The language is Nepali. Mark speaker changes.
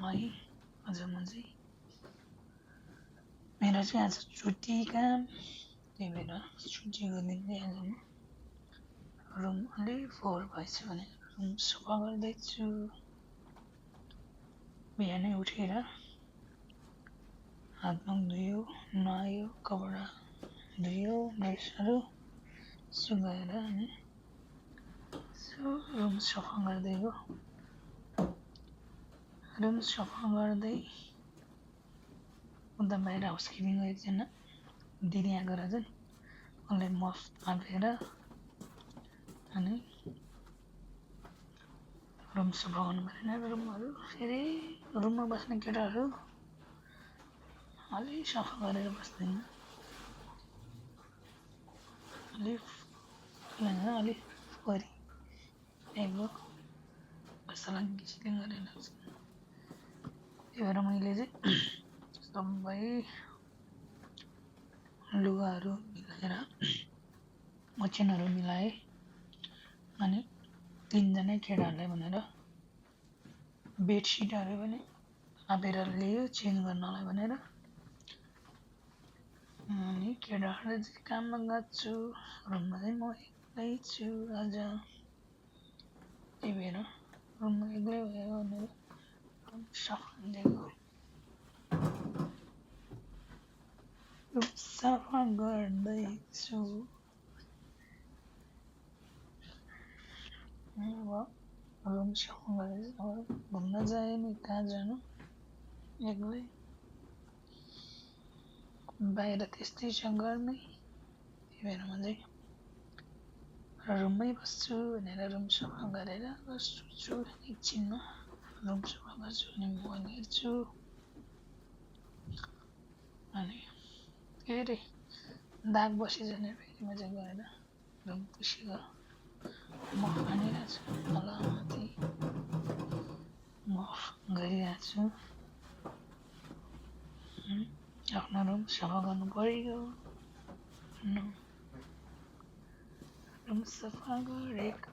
Speaker 1: है। आज म चाहिँ मेरो चाहिँ आज छुट्टी काम, त्यही भएर छुट्टीको दिन चाहिँ आज म रुम अलिक फोहोर भएछ भने रुम सफा गर्दैछु। बिहानै उठेर हात मुख धुयो, नुहायो, कपडा धुयो, ड्रेसहरू सुकाएर अनि रुम सफा गर्दै हो। रुम सफा गर्दै उता बाहिर हाउसकिपिङ एकजना दिदी आएको रहेछन्, उसलाई मफ थापेर अनि रुम सफा गर्नु परेन। रुमहरू फेरि रुममा बस्ने केटाहरू अलि सफा गरेर बस्दैन, अलिक फोहोरी टाइपको बस्छलाई खिचिङ गरेर लाग्छ। त्यही भएर मैले चाहिँ सबै लुगाहरू मिलाएर ओछ्यानहरू मिलाएँ अनि 3 जना केटाहरूलाई भनेर बेडसिटहरू पनि थापेर ल्यायो चेन्ज गर्नलाई भनेर। अनि केटाहरू चाहिँ काममा गएको छु, रुममा चाहिँ म एक्लै छु आज। त्यही भएर रुममा एक्लै भयो भनेर रुम सफा गरिदिएको। रुम सफा गर्दैछु। अब रुम सफा गरेर अब घुम्न जाएँ नि, कहाँ जानु एक्लै, बाहिर त्यस्तै छ गर्मी। त्यही भएर म चाहिँ रुममै बस्छु भनेर रुम सफा गरेर बस्छु। एकछिनमा रुम सफा गर्छु अनि मोबाइल हेर्छु अनि फेरि दाग बसिन्छ भने फेरि म चाहिँ गएर रुम पुसेर मफ हानिरहेको छु, तल माथि मफ गरिरहेको छु। आफ्नो रुम सफा गर्नु पऱ्यो। रुम सफा गरेको